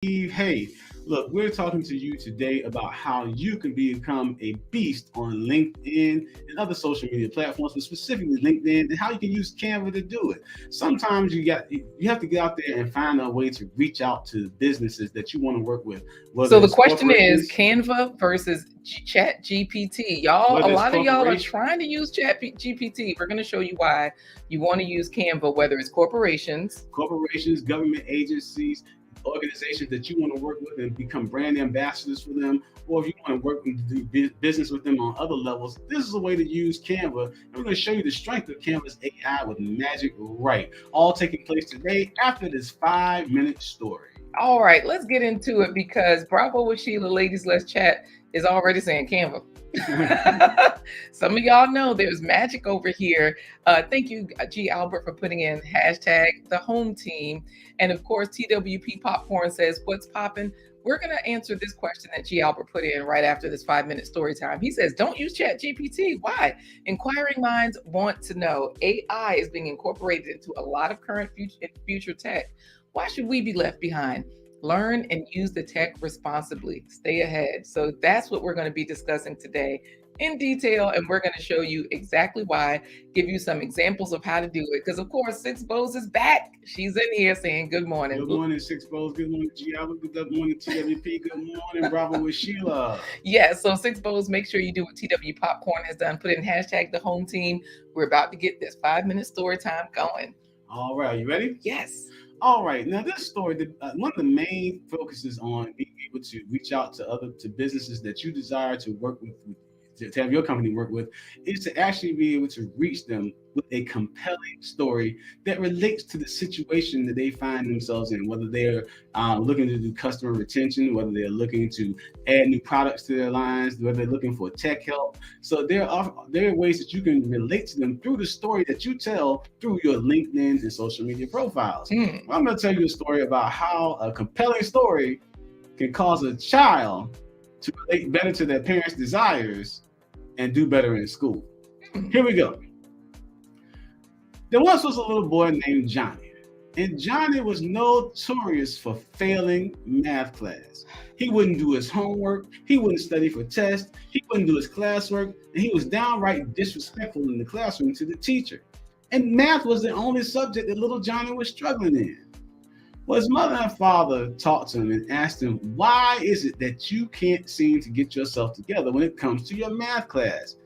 Steve. Hey, look, we're talking to you today about how you can become a beast on LinkedIn and other social media platforms, but specifically LinkedIn, and how you can use Canva to do it. Sometimes you have to get out there and find a way to reach out to businesses that you want to work with, whether So the it's question is corporations, Canva versus Chat GPT. Y'all, a whether it's lot of y'all are corporations, trying to use Chat GPT. We're going to show you why you want to use Canva, whether it's corporations. government agencies, organizations that you want to work with and become brand ambassadors for them, or if you want to work and do business with them on other levels, this is a way to use Canva. And we're going to show you the strength of Canva's AI with Magic Write, all taking place today after this 5-minute story. All right, let's get into it because Bravo with Sheila, ladies, let's chat is already saying Canva. Some of y'all know there's magic over here. Thank you, G. Albert, for putting in hashtag the home team. And of course, TWP Popcorn says, what's popping? We're going to answer this question that G. Albert put in right after this 5-minute story time. He says, don't use Chat GPT. Why? Inquiring minds want to know. AI is being incorporated into a lot of current future tech. Why should we be left behind? Learn and use the tech responsibly. Stay ahead. So that's what we're going to be discussing today in detail. And we're going to show you exactly why, give you some examples of how to do it. Because, of course, Six Bows is back. She's in here saying good morning. Good morning, Six Bows. Good morning, G. Albert. Good morning, TWP. Good morning, Bravo with Sheila. Yeah, so Six Bows, make sure you do what TW Popcorn has done. Put in hashtag the home team. We're about to get this 5-minute story time going. All right, you ready? Yes. All right. Now, this story, one of the main focuses on being able to reach out to businesses that you desire to work with, to have your company work with, is to actually be able to reach them with a compelling story that relates to the situation that they find themselves in, whether they're looking to do customer retention, whether they're looking to add new products to their lines, whether they're looking for tech help. So there are ways that you can relate to them through the story that you tell through your LinkedIn and social media profiles. Well, I'm going to tell you a story about how a compelling story can cause a child to relate better to their parents' desires and do better in school. Here we go. There once was a little boy named Johnny, and Johnny was notorious for failing math class. He wouldn't do his homework, he wouldn't study for tests, he wouldn't do his classwork, and he was downright disrespectful in the classroom to the teacher. And math was the only subject that little Johnny was struggling in. Well, his mother and father talked to him and asked him, why is it that you can't seem to get yourself together when it comes to your math class?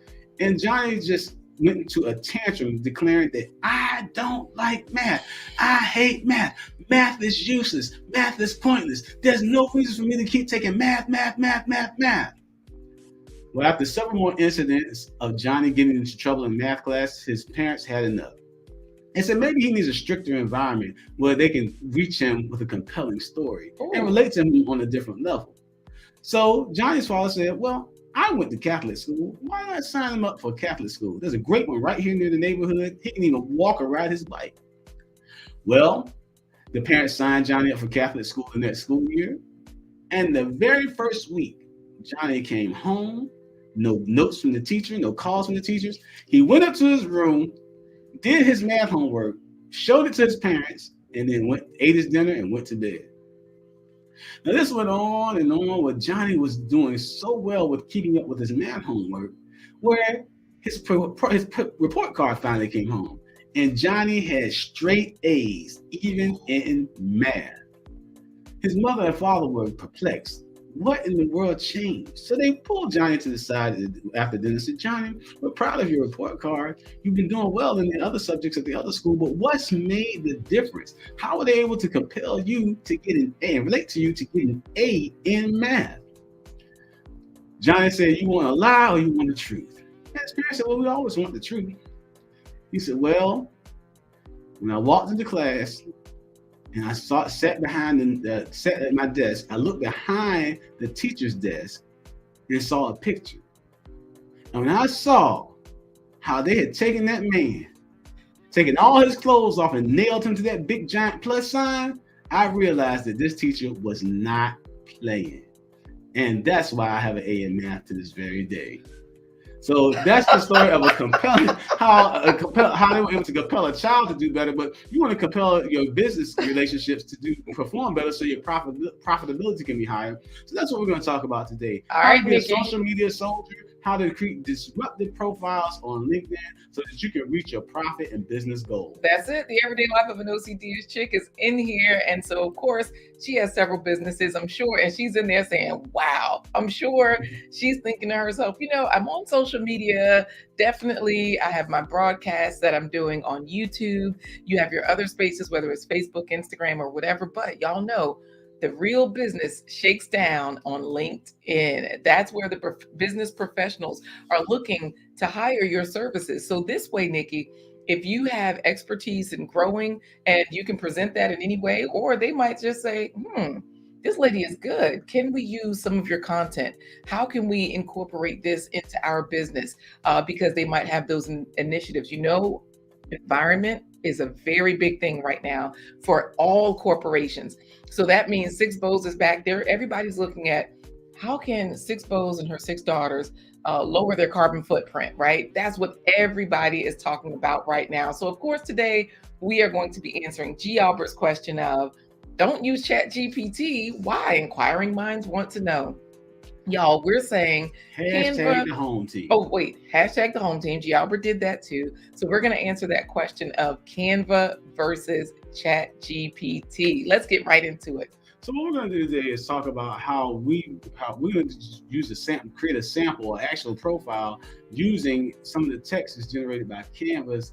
And Johnny just went into a tantrum declaring that I don't like math. I hate math. Math is useless. Math is pointless. There's no reason for me to keep taking math. Well, after several more incidents of Johnny getting into trouble in math class, his parents had enough and said maybe he needs a stricter environment where they can reach him with a compelling story and relate to him on a different level. So Johnny's father said, well, I went to Catholic school. Why not sign him up for Catholic school? There's a great one right here near the neighborhood. He can even walk or ride his bike. Well, the parents signed Johnny up for Catholic school the next school year. And the very first week, Johnny came home, no notes from the teacher, no calls from the teachers. He went up to his room, did his math homework, showed it to his parents, and then ate his dinner and went to bed. Now, this went on and on where Johnny was doing so well with keeping up with his math homework, where his report card finally came home, and Johnny had straight A's, even in math. His mother and father were perplexed. What in the world changed? So they pulled Johnny to the side after dinner and said, Johnny, we're proud of your report card. You've been doing well in the other subjects at the other school, but what's made the difference? How were they able to compel you to get an A and relate to you to get an A in math? Johnny said, you want a lie or you want the truth? And his parents said, well, we always want the truth. He said, well, when I walked into class, and I sat at my desk. I looked behind the teacher's desk and saw a picture. And when I saw how they had taken that man, taken all his clothes off and nailed him to that big giant plus sign, I realized that this teacher was not playing. And that's why I have an A in math to this very day. So that's the story of a compelling how they were able to compel a child to do better. But you want to compel your business relationships to perform better, so your profitability can be higher. So that's what we're going to talk about today. All How right, to be a Nikki. social media soldier, how to create disruptive profiles on LinkedIn so that you can reach your profit and business goals. That's it. The everyday life of an OCD chick is in here. And so, of course, she has several businesses, I'm sure. And she's in there saying, wow, I'm sure she's thinking to herself, I'm on social media. Definitely, I have my broadcasts that I'm doing on YouTube. You have your other spaces, whether it's Facebook, Instagram, or whatever. But y'all know, the real business shakes down on LinkedIn. That's where the business professionals are looking to hire your services. So this way, Nikki, if you have expertise in growing and you can present that in any way, or they might just say, this lady is good. Can we use some of your content? How can we incorporate this into our business? Because they might have those initiatives. Environment is a very big thing right now for all corporations. So that means Six Bows is back there. Everybody's looking at how can Six Bows and her 6 daughters lower their carbon footprint, right? That's what everybody is talking about right now. So of course, today we are going to be answering G. Albert's question of, don't use ChatGPT. Why? Inquiring minds want to know. Y'all, we're saying Hashtag the home team. Oh, wait, hashtag the home team. G. Albert did that too. So we're going to answer that question of Canva versus ChatGPT. Let's get right into it. So what we're going to do today is talk about how we're going to use create a sample, an actual profile using some of the text that's generated by Canva's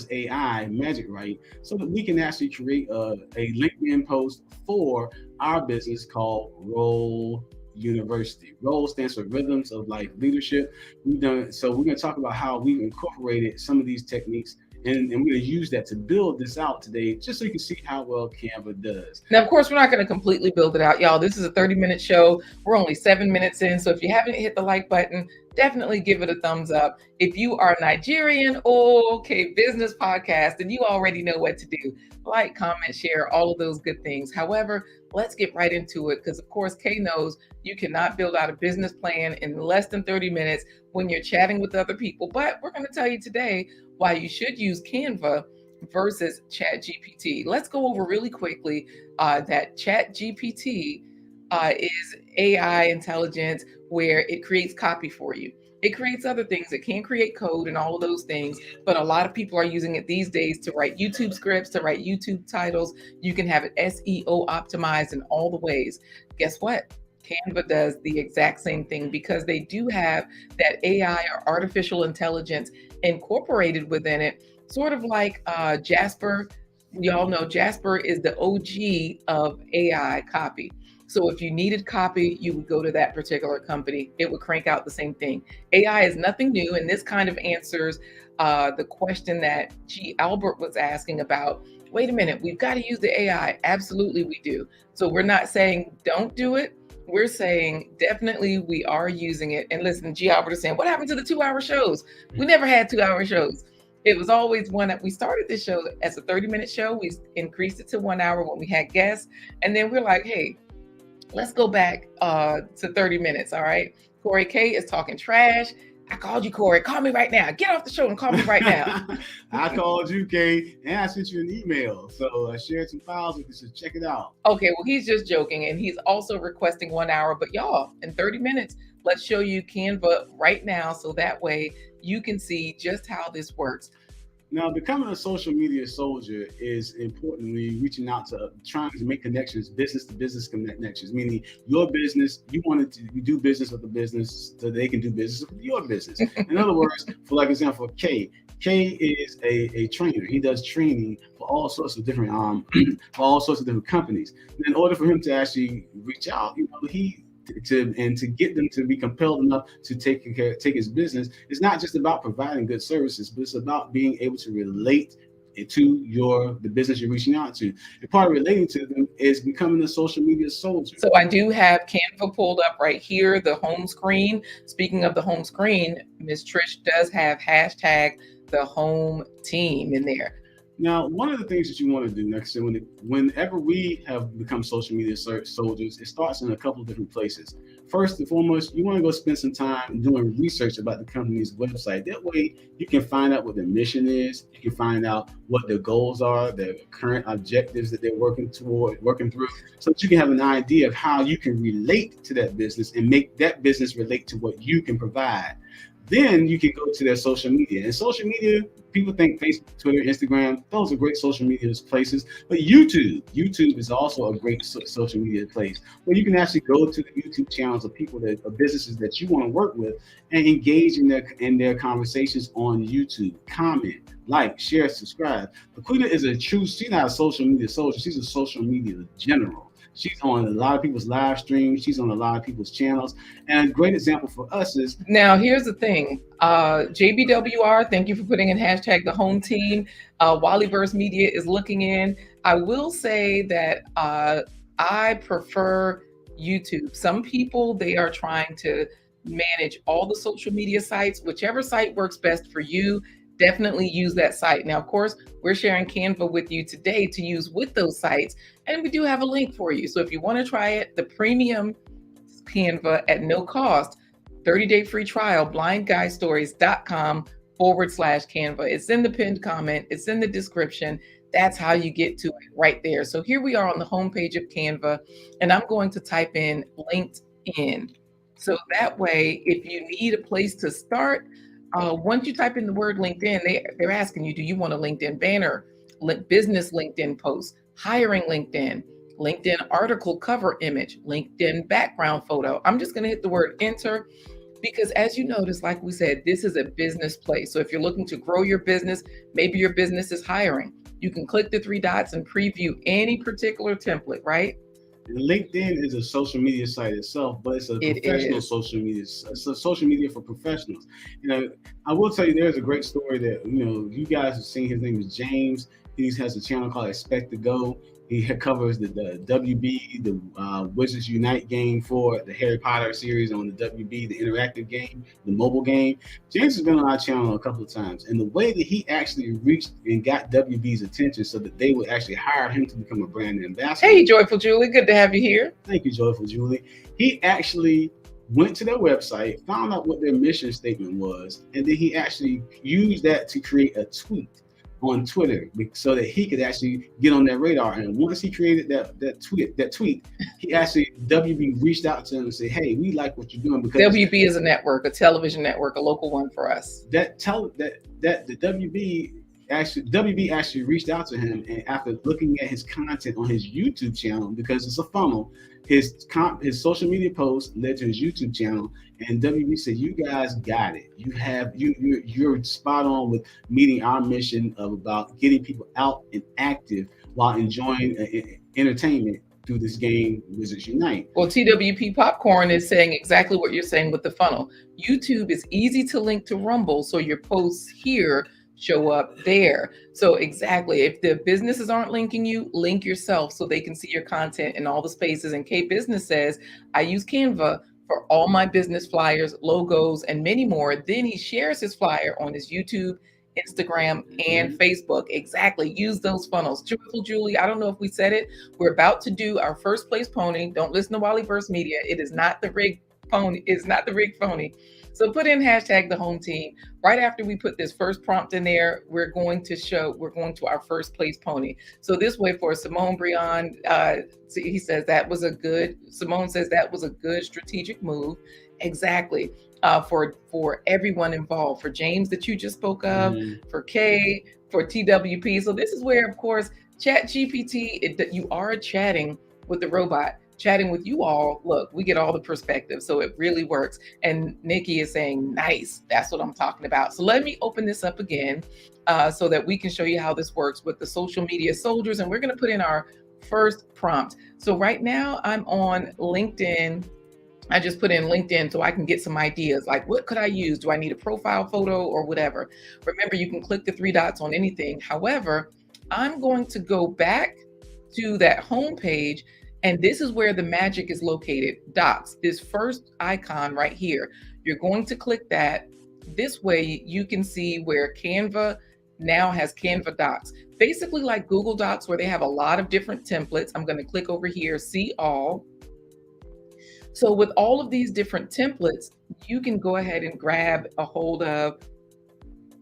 AI Magic Write, so that we can actually create a LinkedIn post for our business called Roll University. Roll stands for Rhythms of Life Leadership. So we're going to talk about how we've incorporated some of these techniques, and we're going to use that to build this out today, just so you can see how well Canva does. Now, of course, we're not going to completely build it out, y'all. This is a 30-minute show. We're only 7 minutes in. So if you haven't hit the like button, definitely give it a thumbs up. If you are Nigerian, business podcast, then you already know what to do. Like, comment, share, all of those good things. However, let's get right into it, because of course, Kay knows you cannot build out a business plan in less than 30 minutes when you're chatting with other people. But we're going to tell you today why you should use Canva versus ChatGPT. Let's go over really quickly that ChatGPT is AI intelligence where it creates copy for you. It creates other things. It can create code and all of those things, but a lot of people are using it these days to write YouTube scripts, to write YouTube titles. You can have it SEO optimized in all the ways. Guess what? Canva does the exact same thing, because they do have that AI or artificial intelligence incorporated within it, sort of like Jasper. Y'all know Jasper is the OG of AI copy. So if you needed copy, you would go to that particular company. It would crank out the same thing. AI is nothing new, and this kind of answers the question that G. Albert was asking about. Wait a minute, we've got to use the AI. Absolutely, we do. So we're not saying don't do it. We're saying definitely we are using it. And listen, G. Albert is saying, what happened to the 2-hour shows? We never had 2-hour shows. It was always one that we started this show as a 30-minute show. We increased it to 1 hour when we had guests. And then we're like, hey, let's go back to 30 minutes. All right. Corey K is talking trash. I called you, Corey. Call me right now. Get off the show and call me right now. I called you, Kay, and I sent you an email. So I shared some files with you, so check it out. Okay, well, he's just joking, and he's also requesting 1 hour. But y'all, in 30 minutes, let's show you Canva right now, so that way you can see just how this works. Now, becoming a social media soldier is importantly reaching out to trying to make connections, business to business connections, meaning your business, you wanted to do business with the business so they can do business with your business. In other words, for like example, Kay is a trainer. He does training for all sorts of different companies. And in order for him to actually reach out, to get them to be compelled enough to take his business, it's not just about providing good services, but it's about being able to relate to the business you're reaching out to. And part of relating to them is becoming a social media soldier. So I do have Canva pulled up right here, the home screen. Speaking of the home screen, Miss Trish does have hashtag the home team in there. Now, one of the things that you want to do next, whenever we have become social media soldiers, it starts in a couple of different places. First and foremost, you want to go spend some time doing research about the company's website. That way, you can find out what their mission is. You can find out what their goals are, their current objectives that they're working through, so that you can have an idea of how you can relate to that business and make that business relate to what you can provide. Then you can go to their social media. And social media, people think Facebook, Twitter, Instagram, those are great social media places. But YouTube is also a great social media place where you can actually go to the YouTube channels of people of businesses that you want to work with and engage in their conversations on YouTube. Comment, like, share, subscribe. LaQuita is she's not a social media soldier. She's a social media general. She's on a lot of people's live streams. She's on a lot of people's channels. And a great example for us is... Now, here's the thing. JBWR, thank you for putting in hashtag the home team. Wallyverse Media is looking in. I will say that I prefer YouTube. Some people, they are trying to manage all the social media sites. Whichever site works best for you, definitely use that site. Now, of course, we're sharing Canva with you today to use with those sites, and we do have a link for you. So if you want to try it, the premium Canva at no cost, 30-day free trial, blindguystories.com/Canva. It's in the pinned comment. It's in the description. That's how you get to it right there. So here we are on the homepage of Canva, and I'm going to type in LinkedIn. So that way, if you need a place to start, once you type in the word LinkedIn, they're asking you, do you want a LinkedIn banner, business LinkedIn post, hiring LinkedIn article cover image, LinkedIn background photo? I'm just going to hit the word enter because, as you notice, like we said, this is a business place. So if you're looking to grow your business, maybe your business is hiring, you can click the three dots and preview any particular template, right? LinkedIn is a social media site itself, but it's a professional social media. It's a social media for professionals. I will tell you, there's a great story that you guys have seen. His name is James. He has a channel called Expect to Go. He covers the WB, the Wizards Unite game for the Harry Potter series on the WB, the interactive game, the mobile game. James has been on our channel a couple of times, and the way that he actually reached and got WB's attention so that they would actually hire him to become a brand ambassador. Hey, Joyful Julie, good to have you here. Thank you, Joyful Julie. He actually went to their website, found out what their mission statement was, and then he actually used that to create a tweet on Twitter so that he could actually get on their radar. And once he created that tweet, he actually, WB reached out to him and said, hey, we like what you're doing. Because WB is a network, a television network, a local one for us. The WB actually reached out to him, and after looking at his content on his YouTube channel, because it's a funnel, his social media posts led to his YouTube channel, and WB said, "You guys got it. You're spot on with meeting our mission of about getting people out and active while enjoying entertainment through this game, Wizards Unite." Well, TWP Popcorn is saying exactly what you're saying with the funnel. YouTube is easy to link to Rumble, so your posts here show up there. So exactly, if the businesses aren't linking you, link yourself so they can see your content in all the spaces. And K Business says, I use Canva for all my business flyers, logos, and many more. Then he shares his flyer on his YouTube, Instagram, and Facebook. Exactly. Use those funnels. Joyful Julie, I don't know if we said it. We're about to do our first place pony. Don't listen to Wallyverse Media. It is not the rigged pony. It's not the rigged pony. So put in hashtag the home team. Right after we put this first prompt in there, we're going to our first place pony. So this way for Simone Brion, he says Simone says that was a good strategic move. Exactly. For everyone involved, for James that you just spoke of, for Kay, for TWP. So this is where, of course, ChatGPT, you are chatting with the robot. Chatting with you all, look, we get all the perspective, so it really works. And Nikki is saying, nice, that's what I'm talking about. So let me open this up again so that we can show you how this works with the social media soldiers. And we're going to put in our first prompt. So right now I'm on LinkedIn. I just put in LinkedIn so I can get some ideas, like what could I use? Do I need a profile photo or whatever? Remember, you can click the three dots on anything. However, I'm going to go back to that home page. And this is where the magic is located. Docs, this first icon right here. You're going to click that. This way you can see where Canva now has Canva Docs. basically like Google Docs where they have a lot of different templates. I'm going to click over here, see all. So with all of these different templates, you can go ahead and grab a hold of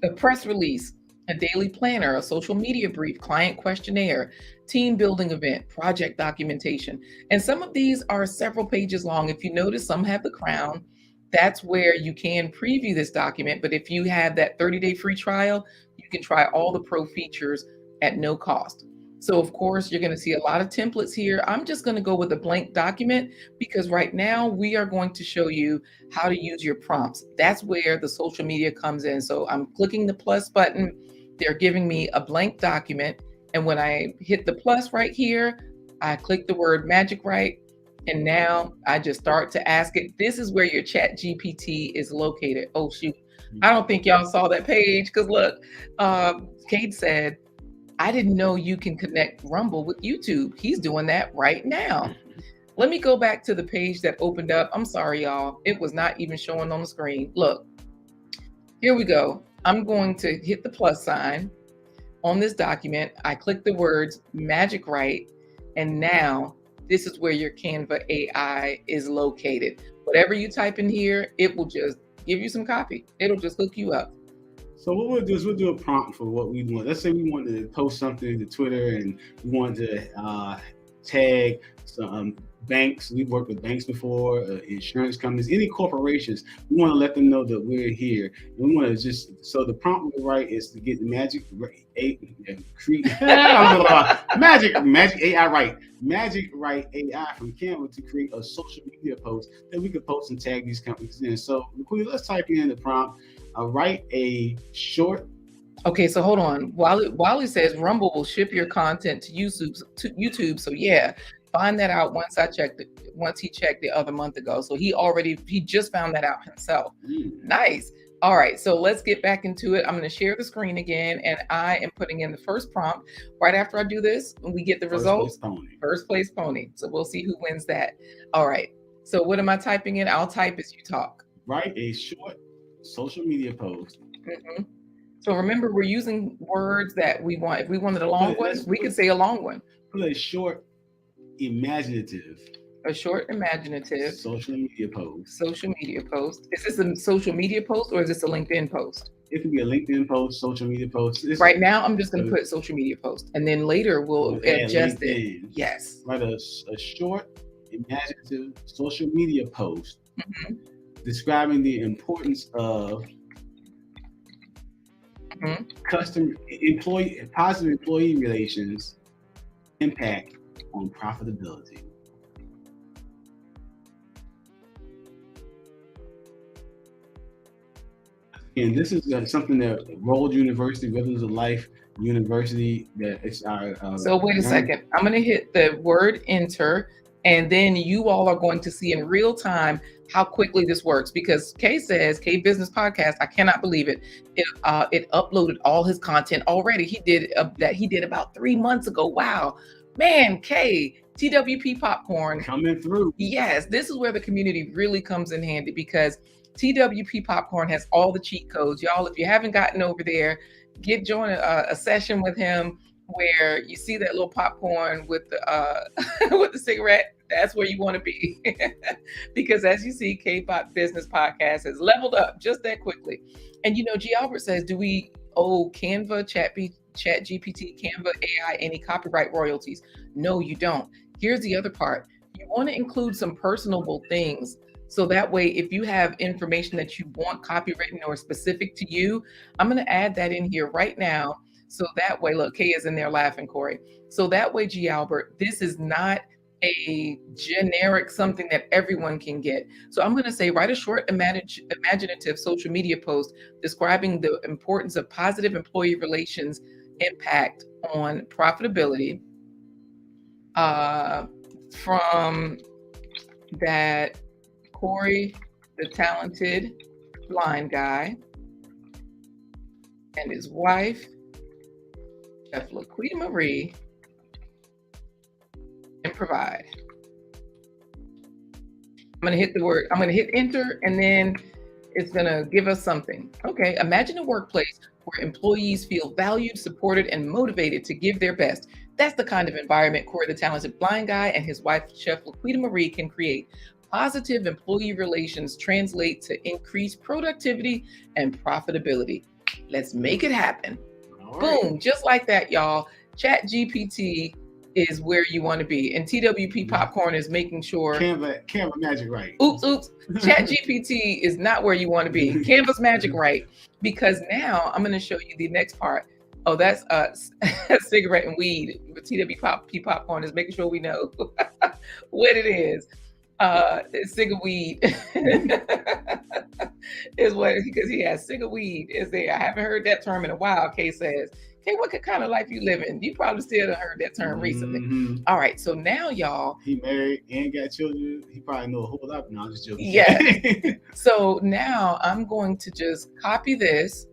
a press release, a daily planner, a social media brief, client questionnaire, team building event, project documentation. And some of these are several pages long. If you notice, some have the crown. That's where you can preview this document. But if you have that 30-day free trial, you can try all the pro features at no cost. So of course, you're going to see a lot of templates here. I'm just going to go with a blank document because right now we are going to show you how to use your prompts. That's where the social media comes in. So I'm clicking the plus button. They're giving me a blank document. And when I hit the plus right here, I click the word Magic Write. And now I just start to ask it. This is where your ChatGPT is located. Oh, shoot. I don't think y'all saw that page because look, Kate said, I didn't know you can connect Rumble with YouTube. He's doing that right now. Let me go back to the page that opened up. I'm sorry, y'all. It was not even showing on the screen. Look, here we go. I'm going to hit the plus sign on this document. I click the words Magic Write, and now this is where your Canva AI is located. Whatever you type in here, it will just give you some copy. It'll just hook you up. So what we'll do is we'll do a prompt for what we want. Let's say we want to post something to Twitter and we want to tag some banks. We've worked with banks before, insurance companies, any corporations. We want to let them know that we're here. And we want to just, so the prompt we write is to get the Magic Write AI from Canva to create a social media post that we could post and tag these companies in. So let's type in the prompt. Write a short. Okay, so hold on. While he says Rumble will ship your content to YouTube. So yeah, find that out once he checked the other month ago. So he just found that out himself. Nice. All right, so let's get back into it. I'm going to share the screen again, and I am putting in the first prompt. Right after I do this, we get the results. First place pony. So we'll see who wins that. All right. So what am I typing in? I'll type as you talk. Write a short social media post. Mm-hmm. So remember, we're using words that we want. If we wanted a long one, we could say a long one. Put a short, imaginative. A short, imaginative social media post. Social media post. Is this a social media post or is this a LinkedIn post? It can be a LinkedIn post, social media post. Right now, I'm just going to put social media post, and then later we'll adjust it. Yes. Write a short, imaginative social media post describing the importance of positive employee relations impact on profitability. And this is something that Rolled University, Rhythms of Life University, that it's our. So wait a second. I'm going to hit the word enter, and then you all are going to see in real time how quickly this works. Because Kay says, Kay Business Podcast, I cannot believe it. It uploaded all his content already. He did about 3 months ago. Wow, man, Kay. TWP Popcorn coming through. Yes, this is where the community really comes in handy because TWP Popcorn has all the cheat codes. Y'all, if you haven't gotten over there, join a session with him where you see that little popcorn with the with the cigarette. That's where you want to be. Because as you see, Kpop Business Podcast has leveled up just that quickly. And G. Albert says, do we owe Canva, ChatGPT, Canva AI any copyright royalties? No, you don't. Here's the other part. You want to include some personable things. So that way, if you have information that you want copywritten or specific to you, I'm going to add that in here right now. So that way, look, Kay is in there laughing, Corey. So that way, G. Albert, this is not a generic something that everyone can get. So I'm going to say, write a short imaginative social media post describing the importance of positive employee relations impact on profitability from that Corey, the talented blind guy, and his wife, Chef LaQuita Marie, and provide. I'm going to hit enter, and then It's going to give us something. Okay, imagine a workplace where employees feel valued, supported, and motivated to give their best. That's the kind of environment Corey the Talented Blind Guy and his wife, Chef LaQuita Marie, can create. Positive employee relations translate to increased productivity and profitability. Let's make it happen. Boom, just like that, y'all. ChatGPT is where you want to be. And TWP Popcorn is making sure. Canva Magic Write. Oops. ChatGPT is not where you want to be. Canva's Magic Write. Because now I'm going to show you the next part. Oh, that's cigarette and weed. TWP Popcorn is making sure we know what it is. Cigar weed is what, because he has cigar weed is there. I haven't heard that term in a while. Kay says, Kay, what kind of life you living? You probably still haven't heard that term recently. All right, so now y'all, he married and got children. He probably know a whole lot. No, I'm just joking. Yeah. So now I'm going to just copy this.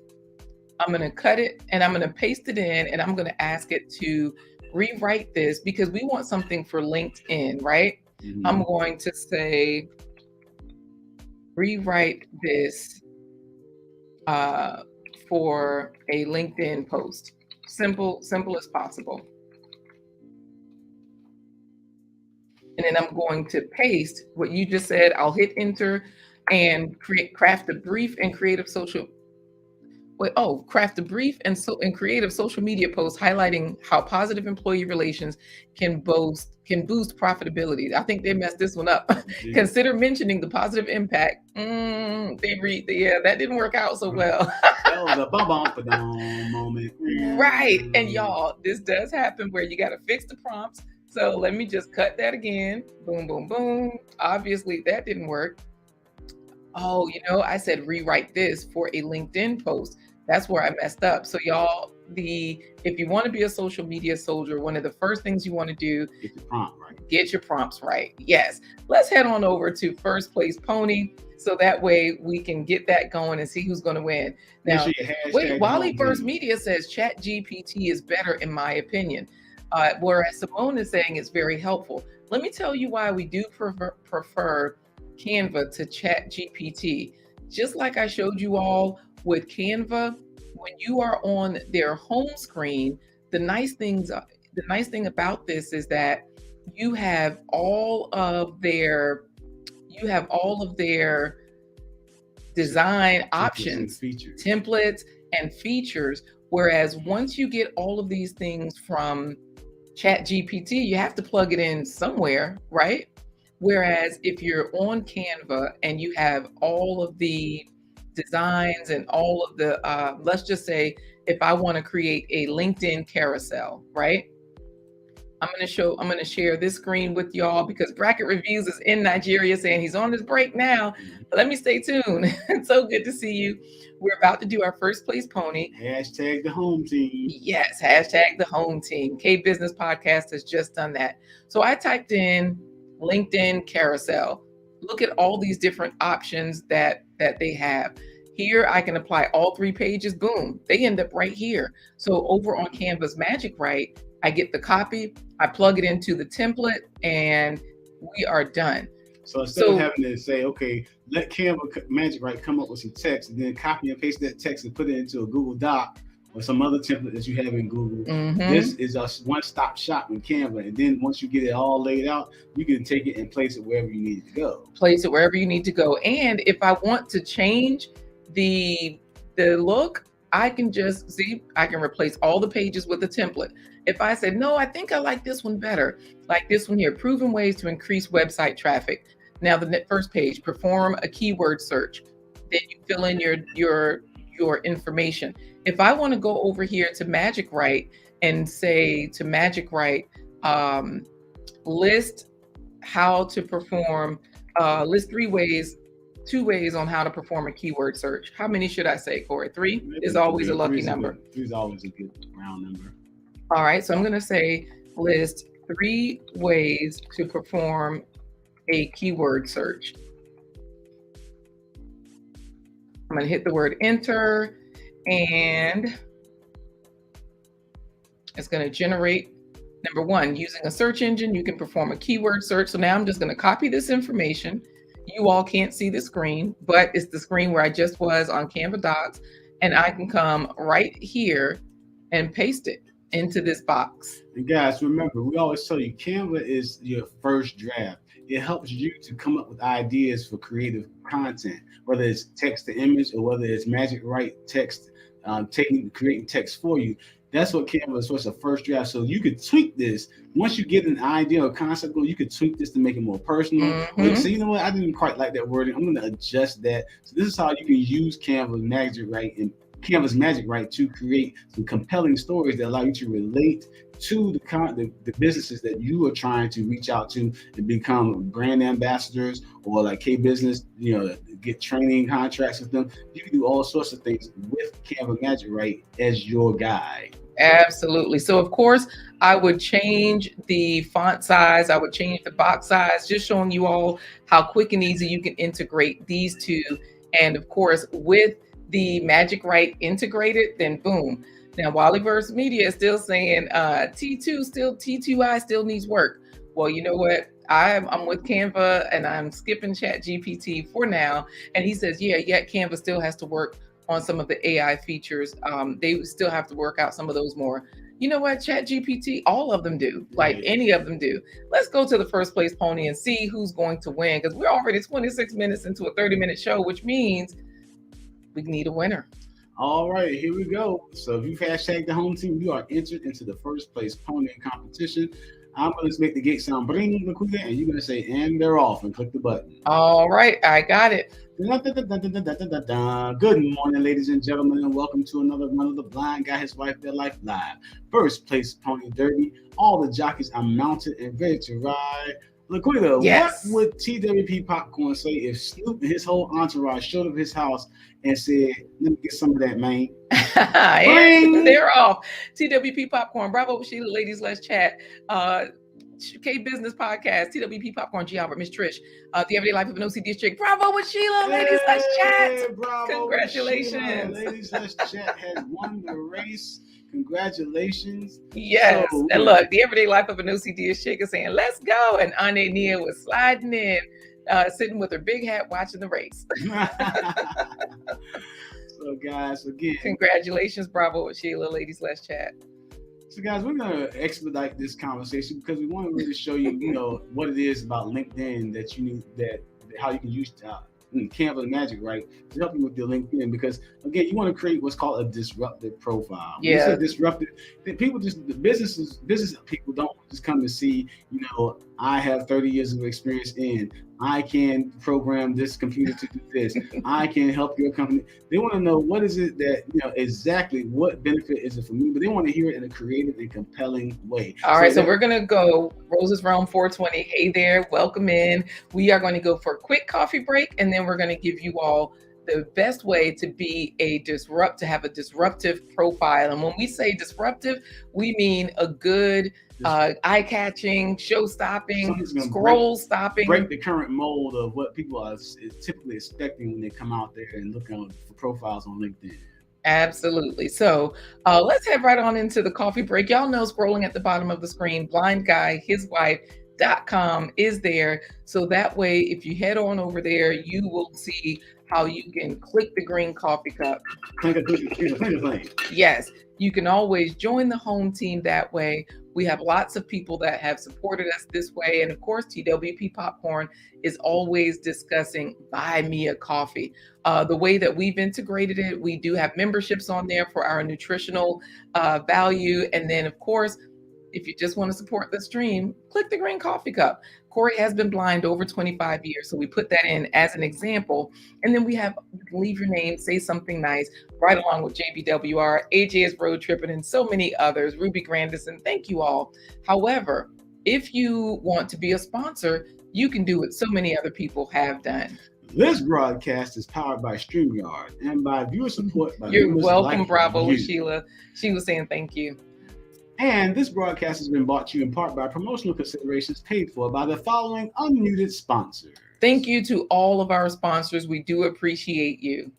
I'm going to cut it and I'm going to paste it in, and I'm going to ask it to rewrite this because we want something for LinkedIn, right? I'm going to say, rewrite this for a LinkedIn post. Simple as possible. And then I'm going to paste what you just said. I'll hit enter and craft a brief and creative social. Craft a brief and creative social media post highlighting how positive employee relations can boost profitability. I think they messed this one up. Consider mentioning the positive impact. That didn't work out so well. That was a bum moment. Right. And y'all, this does happen where you got to fix the prompts. So let me just cut that again. Boom, boom, boom. Obviously that didn't work. Oh, I said rewrite this for a LinkedIn post. That's where I messed up. So y'all, if you want to be a social media soldier, one of the first things you want to do, get your prompts right. Yes. Let's head on over to First Place Pony. So that way we can get that going and see who's going to win. Now, wait, Wally Burst Media says ChatGPT is better in my opinion. Whereas Simone is saying it's very helpful. Let me tell you why we do prefer Canva to ChatGPT. Just like I showed you all with Canva, when you are on their home screen, the nice thing about this is that you have all of their design options, templates and features. Whereas once you get all of these things from ChatGPT, you have to plug it in somewhere, right? Whereas if you're on Canva and you have all of the designs and all of the, let's just say, if I want to create a LinkedIn carousel, right? I'm going to share this screen with y'all because Bracket Reviews is in Nigeria saying he's on his break now. But let me stay tuned. It's so good to see you. We're about to do our First Place Pony. Hashtag the home team. Yes, hashtag the home team. K Business Podcast has just done that. So I typed in LinkedIn carousel. Look at all these different options that they have. Here I can apply all 3 pages. Boom, they end up right here. So over on Canva's Magic Write, I get the copy, I plug it into the template, and we are done. So instead of having to say, okay, let Canva Magic Write come up with some text, and then copy and paste that text and put it into a Google Doc or some other template that you have in Google. This is a one-stop shop in Canva. And then once you get it all laid out, you can take it and place it wherever you need it to go. Place it wherever you need to go. And if I want to change the look, I can just see, I can replace all the pages with a template. If I said, no, I think I like this one better, like this one here, proven ways to increase website traffic. Now the first page, perform a keyword search. Then you fill in your information. If I want to go over here to Magic Write and say to Magic Write, list how to perform, list 2 ways on how to perform a keyword search. How many should I say, Corey? 3 is always a lucky number. 3 is always a good round number. All right, so I'm going to say list 3 ways to perform a keyword search. I'm going to hit the word enter, and it's going to generate. Number 1, using a search engine, you can perform a keyword search. So now I'm just going to copy this information. You all can't see the screen, but it's the screen where I just was on Canva Docs, and I can come right here and paste it into this box. And guys, remember, we always tell you Canva is your first draft. It helps you to come up with ideas for creative content, whether it's text to image or whether it's Magic Write text, creating text for you. That's what Canva is for. It's a first draft. So you could tweak this. Once you get an idea or concept goal, you could tweak this to make it more personal. Or so you know what? I didn't quite like that wording. I'm going to adjust that. So this is how you can use Canva's Magic Write to create some compelling stories that allow you to relate to the businesses that you are trying to reach out to and become brand ambassadors, or like K-Business, get training contracts with them. You can do all sorts of things with Canva Magic Write as your guide. Absolutely. So of course, I would change the font size. I would change the box size, just showing you all how quick and easy you can integrate these two. And of course, with the Magic Write integrated, then boom. Now, Wallyverse Media is still saying T2I still needs work. Well, you know what? I'm with Canva and I'm skipping ChatGPT for now. And he says, yet Canva still has to work on some of the AI features. They still have to work out some of those more. You know what? ChatGPT, all of them do. Like any of them do. Let's go to the first place pony and see who's going to win, because we're already 26 minutes into a 30-minute show, which means we need a winner. All right, here we go. So if you've hashtagged the home team, you are entered into the first place pony competition. I'm going to make the gate sound bring, LaQuita, and you're going to say, and they're off, and click the button. All right, I got it. Good morning, ladies and gentlemen, and welcome to another run of the Blind Guy, His Wife, Their Life Live. First place pony derby. All the jockeys are mounted and ready to ride. LaQuita, yes. What would TWP Popcorn say if Snoop and his whole entourage showed up at his house and said, let me get some of that, man? And they're off. TWP Popcorn. Bravo, Sheila. Ladies, let's chat. K-Business Podcast. TWP Popcorn. G. Albert. Miss Trish. The Everyday Life of an OC District. Bravo with Sheila. Ladies, let's chat. Bravo, congratulations. Ladies, let's chat has won the race. Congratulations. Yes. And look, the Everyday Life of an OCD is shaking, saying, let's go. And Ane Nia was sliding in, sitting with her big hat, watching the race. So, guys, again, congratulations. Bravo with Sheila. Ladies, let's chat. So, guys, we're going to expedite this conversation because we want to really show you, what it is about LinkedIn that you need, how you can use Canva Magic Write to help you with your LinkedIn, because again, you want to create what's called a disruptive profile. Yeah. When disruptive, business people don't just come to see, I have 30 years of experience in, I can program this computer to do this. I can help your company. They want to know what is it that, exactly what benefit is it for me, but they want to hear it in a creative and compelling way. All right, so we're going to go Rose's Realm 420. Hey there, welcome in. We are going to go for a quick coffee break, and then we're going to give you all the best way to be to have a disruptive profile. And when we say disruptive, we mean a good, eye-catching, show-stopping, scroll-stopping. Break the current mold of what people are typically expecting when they come out there and look for profiles on LinkedIn. Absolutely. So let's head right on into the coffee break. Y'all know, scrolling at the bottom of the screen, blindguyhiswife.com is there. So that way, if you head on over there, you will see how you can click the green coffee cup. Click. Yes, you can always join the home team that way. We have lots of people that have supported us this way. And of course, TWP Popcorn is always discussing buy me a coffee. The way that we've integrated it, we do have memberships on there for our nutritional value. And then of course, if you just want to support the stream, click the green coffee cup. Corey has been blind over 25 years, so we put that in as an example. And then we have, you can leave your name, say something nice, right along with JBWR, AJ is road tripping, and so many others, Ruby Grandison. Thank you all. However, if you want to be a sponsor, you can do what so many other people have done. This broadcast is powered by StreamYard and by viewer support by You're welcome, like Bravo, you. Sheila. She was saying thank you. And this broadcast has been brought to you in part by promotional considerations paid for by the following unmuted sponsors. Thank you to all of our sponsors. We do appreciate you.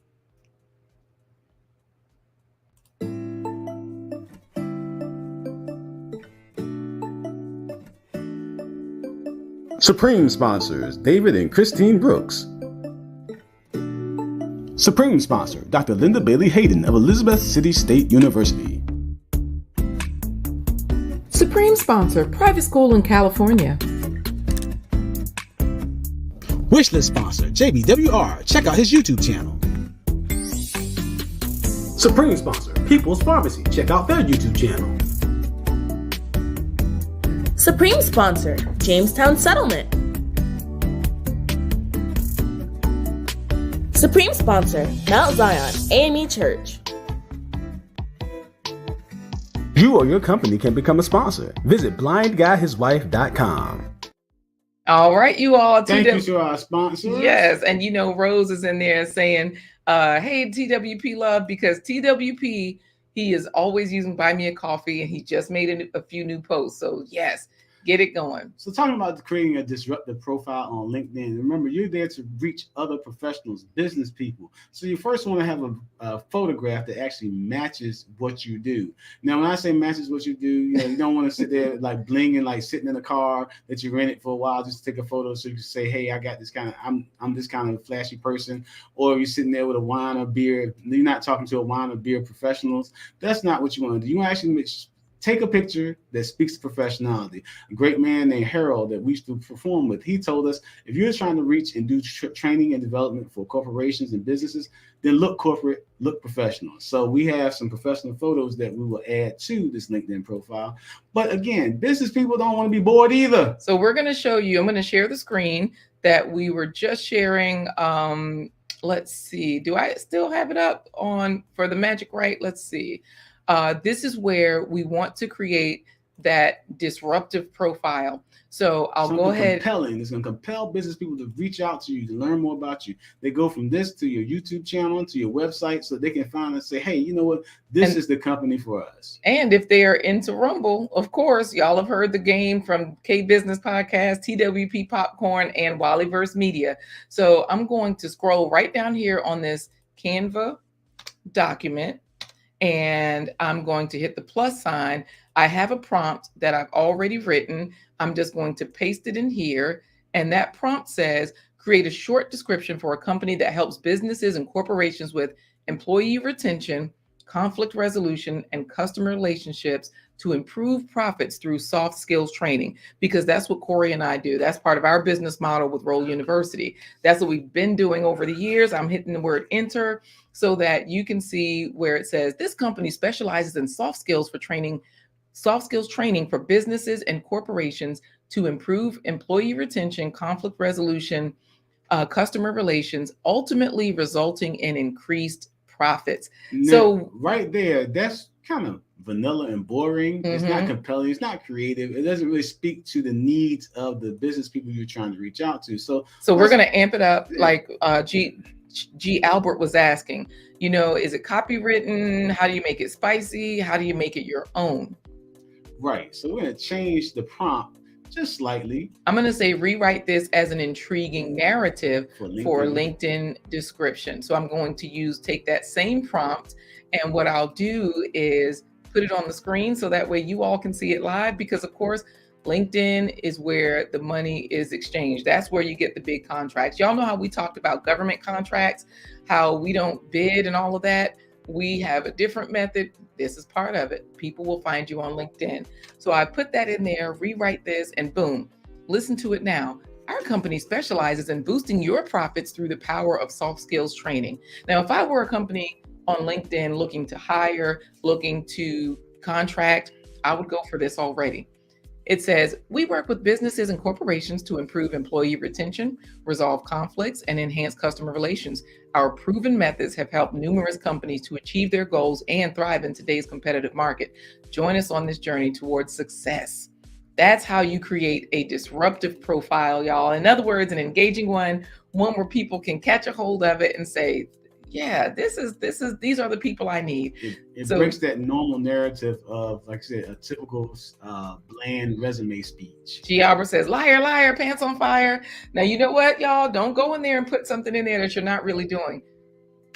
Supreme sponsors, David and Christine Brooks. Supreme sponsor, Dr. Linda Bailey Hayden of Elizabeth City State University. Supreme sponsor, private school in California. Wishlist sponsor, JBWR. Check out his YouTube channel. Supreme sponsor, People's Pharmacy. Check out their YouTube channel. Supreme sponsor, Jamestown Settlement. Supreme sponsor, Mount Zion AME Church. You or your company can become a sponsor. Visit blindguyhiswife.com. All right, you all. Thank you to our sponsors. Yes, and Rose is in there saying, hey, TWP love, because TWP, he is always using Buy Me a Coffee, and he just made a few new posts. So yes, get it going. So talking about creating a disruptive profile on LinkedIn, remember, you're there to reach other professionals, business people. So you first want to have a photograph that actually matches what you do. Now, when I say matches what you do, you don't want to sit there like blinging, like sitting in a car that you rented for a while just to take a photo so you can say, hey, I got this kind of, I'm this kind of flashy person. Or you're sitting there with a wine or beer. You're not talking to a wine or beer professionals. That's not what you want to do. You want to actually take a picture that speaks to professionality. A great man named Harold that we used to perform with, he told us, if you're trying to reach and do training and development for corporations and businesses, then look corporate, look professional. So we have some professional photos that we will add to this LinkedIn profile. But again, business people don't want to be bored either. So we're going to show you, I'm going to share the screen that we were just sharing. Let's see, do I still have it up on for the Magic Write? Let's see. This is where we want to create that disruptive profile. So I'll go ahead. Compelling. It's going to compel business people to reach out to you, to learn more about you. They go from this to your YouTube channel, to your website, so they can find and say, hey, you know what? This is the company for us. And if they're into Rumble, of course, y'all have heard the game from K Business Podcast, TWP Popcorn, and Wallyverse Media. So I'm going to scroll right down here on this Canva document, and I'm going to hit the plus sign. I have a prompt that I've already written. I'm just going to paste it in here. And that prompt says, create a short description for a company that helps businesses and corporations with employee retention, conflict resolution, and customer relationships to improve profits through soft skills training, because that's what Corey and I do. That's part of our business model with Roll University. That's what we've been doing over the years. I'm hitting the word enter so that you can see where it says this company specializes in soft skills training for businesses and corporations to improve employee retention, conflict resolution, customer relations, ultimately resulting in increased profits. Now, so right there, that's kind of vanilla and boring. It's not compelling. It's not creative. It doesn't really speak to the needs of the business people you're trying to reach out to. So we're going to amp it up like G. Albert was asking, is it copywritten? How do you make it spicy? How do you make it your own? Right. So we're going to change the prompt just slightly. I'm going to say rewrite this as an intriguing narrative for LinkedIn description. So I'm going to take that same prompt, and what I'll do is put it on the screen so that way you all can see it live, because of course LinkedIn is where the money is exchanged. That's where you get the big contracts. Y'all know how we talked about government contracts, how we don't bid and all of that. We have a different method. This is part of it. People will find you on LinkedIn. So I put that in there, rewrite this, and boom, listen to it now. Our company specializes in boosting your profits through the power of soft skills training. Now, if I were a company on LinkedIn looking to hire, looking to contract, I would go for this already. It says, we work with businesses and corporations to improve employee retention, resolve conflicts, and enhance customer relations. Our proven methods have helped numerous companies to achieve their goals and thrive in today's competitive market. Join us on this journey towards success. That's how you create a disruptive profile, y'all. In other words, an engaging one where people can catch a hold of it and say, yeah, these are the people I need. It breaks that normal narrative of, like I said, a typical bland resume speech. G. Albert says, liar, liar, pants on fire. Now, you know what, y'all? Don't go in there and put something in there that you're not really doing.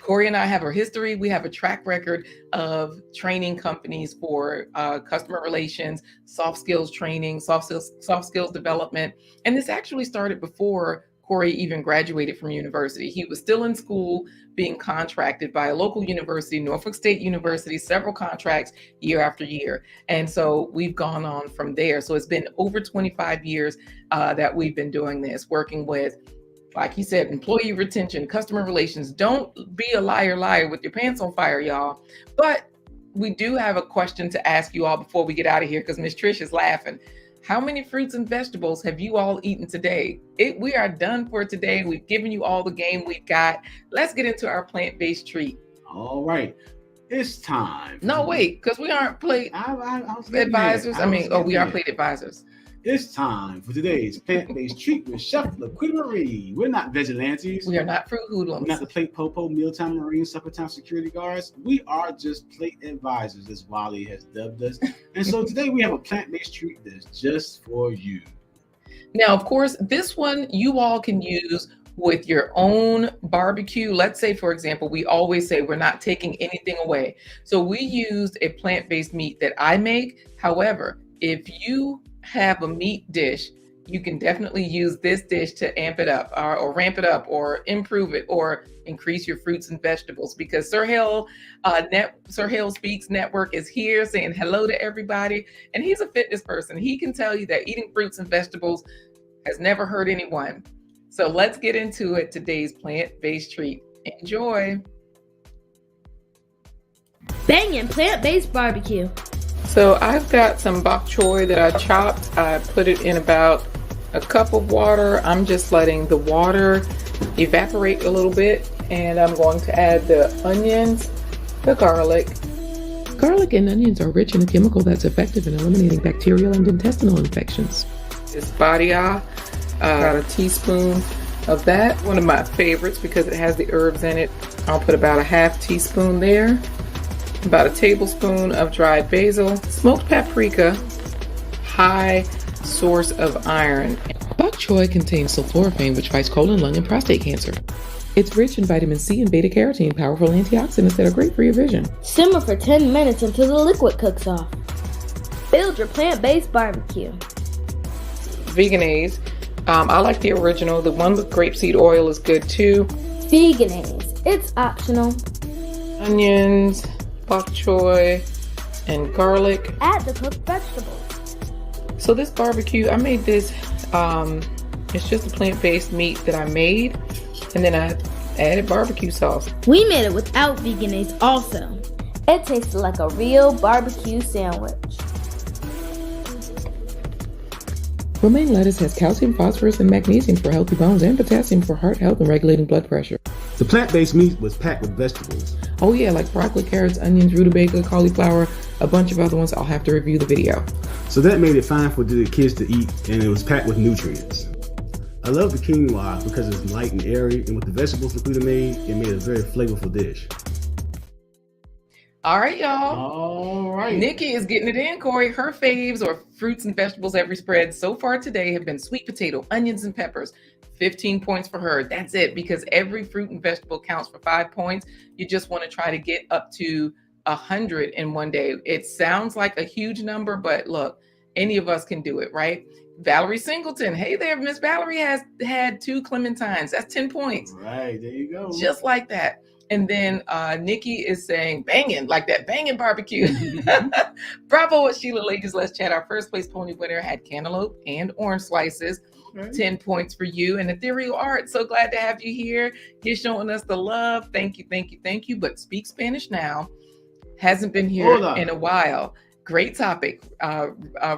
Corey and I have a history. We have a track record of training companies for customer relations, soft skills training, soft skills development. And this actually started before Corey even graduated from university. He was still in school being contracted by a local university, Norfolk State University, several contracts year after year. And so we've gone on from there. So it's been over 25 years that we've been doing this, working with, like he said, employee retention, customer relations. Don't be a liar with your pants on fire, y'all. But we do have a question to ask you all before we get out of here, because Miss Trish is laughing. How many fruits and vegetables have you all eaten today? We are done for today. We've given you all the game we've got. Let's get into our plant-based treat. All right. It's time. No, wait, because we aren't plate advisors. We are plate advisors. It's time for today's plant-based treat with Chef LaQuita Marie. We're not vigilantes. We are not fruit hoodlums. We're not the plate popo, mealtime marine, suppertime security guards. We are just plate advisors, as Wally has dubbed us. And so today we have a plant-based treat that's just for you. Now, of course, this one you all can use with your own barbecue. Let's say, for example, we always say we're not taking anything away. So we used a plant-based meat that I make. However, if you have a meat dish, you can definitely use this dish to amp it up or ramp it up or improve it or increase your fruits and vegetables, because Sir Hale Speaks Network is here saying hello to everybody. And he's a fitness person. He can tell you that eating fruits and vegetables has never hurt anyone. So let's get into it. Today's plant-based treat. Enjoy. Bangin' plant-based barbecue. So I've got some bok choy that I chopped. I put it in about a cup of water. I'm just letting the water evaporate a little bit, and I'm going to add the onions, the garlic. Garlic and onions are rich in a chemical that's effective in eliminating bacterial and intestinal infections. This badia, about a teaspoon of that. One of my favorites because it has the herbs in it. I'll put about a half teaspoon there. About a tablespoon of dried basil, smoked paprika, high source of iron. Bok choy contains sulforaphane, which fights colon, lung, and prostate cancer. It's rich in vitamin C and beta carotene, powerful antioxidants that are great for your vision. Simmer for 10 minutes until the liquid cooks off. Build your plant-based barbecue. Veganese. I like the original. The one with grapeseed oil is good too. Veganese. It's optional. Onions, bok choy, and garlic. Add the cooked vegetables. So this barbecue, I made this, it's just a plant-based meat that I made, and then I added barbecue sauce. We made it without Veganese also. It tasted like a real barbecue sandwich. Romaine lettuce has calcium, phosphorus, and magnesium for healthy bones, and potassium for heart health and regulating blood pressure. The plant-based meat was packed with vegetables. Oh yeah, like broccoli, carrots, onions, rutabaga, cauliflower, a bunch of other ones. I'll have to review the video. So that made it fine for the kids to eat, and it was packed with nutrients. I love the quinoa because it's light and airy, and with the vegetables LaQuita made, it made a very flavorful dish. All right, y'all. All right. Nikki is getting it in, Corey. Her faves, or fruits and vegetables every spread so far today, have been sweet potato, onions, and peppers. 15 points for her. That's it, because every fruit and vegetable counts for 5 points. You just want to try to get up to 100 in one day. It sounds like a huge number, but look, any of us can do it, right? Valerie Singleton. Hey there, Miss Valerie has had 2 clementines. That's 10 points. Right, there you go. Just like that. And then Nikki is saying banging, like that banging barbecue. Bravo at Sheila Ladies Let's Chat. Our first place pony winner had cantaloupe and orange slices. Okay. 10 points for you. And Ethereal Art, so glad to have you here. You're showing us the love. Thank you, thank you, thank you. But Speak Spanish Now hasn't been here in a while. Great topic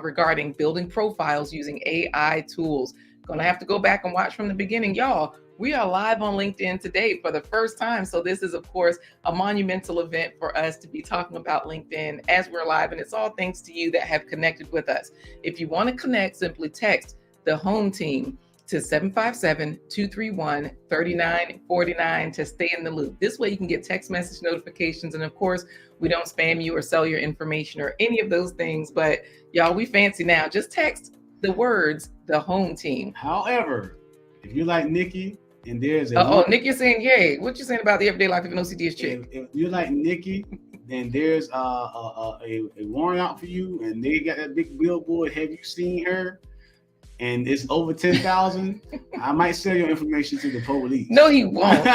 regarding building profiles using AI tools. Gonna have to go back and watch from the beginning. Y'all, we are live on LinkedIn today for the first time. So this is, of course, a monumental event for us to be talking about LinkedIn as we're live. And it's all thanks to you that have connected with us. If you want to connect, simply text the home team to 757-231-3949 to stay in the loop. This way you can get text message notifications. And of course, we don't spam you or sell your information or any of those things. But y'all, we fancy now. Just text the words, the home team. However, if you're like Nikki and there's a Oh, Nick, you're saying yay. What you saying about the everyday life of an OCD chick? if you like Nikki, then there's a warrant out for you, and they got that big billboard. Have you seen her? And it's over 10,000. I might sell your information to the police. No, he won't.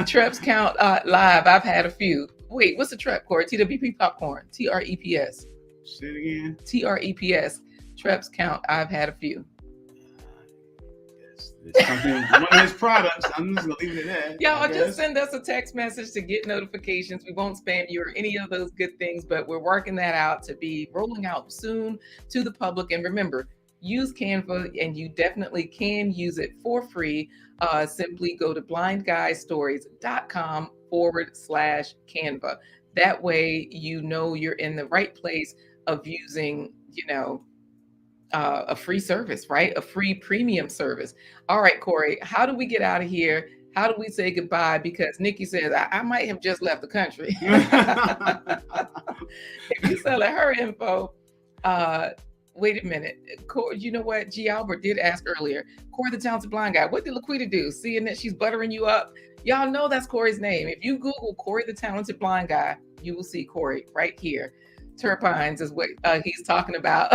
Treps count live. I've had a few. Wait, what's the trep, Corey? TWP Popcorn. TREPS. Say it again. TREPS. Treps count. I've had a few. It's something, one of his products. I'm just gonna leave it at that. Y'all just send us a text message to get notifications. We won't spam you or any of those good things, but we're working that out to be rolling out soon to the public. And remember, use Canva, and you definitely can use it for free. Simply go to blindguystories.com/Canva. That way, you know you're in the right place of using, a free service, right? A free premium service. All right, Corey, how do we get out of here? How do we say goodbye? Because Nikki says, I might have just left the country. If you selling her info, wait a minute. Corey, you know what? G. Albert did ask earlier, Corey the Talented Blind Guy, what did LaQuita do? Seeing that she's buttering you up? Y'all know that's Corey's name. If you Google Corey the Talented Blind Guy, you will see Corey right here. Terpenes is what he's talking about.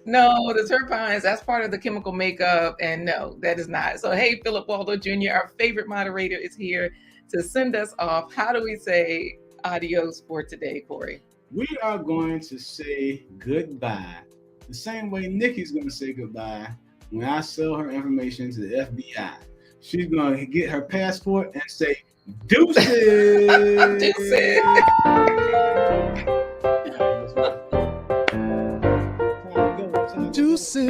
No, the terpenes, that's part of the chemical makeup. And no, that is not. So, hey, Philip Waldo Jr., our favorite moderator, is here to send us off. How do we say adios for today, Corey? We are going to say goodbye the same way Nikki's going to say goodbye when I sell her information to the FBI. She's going to get her passport and say, deuces. Deuces. Deuces.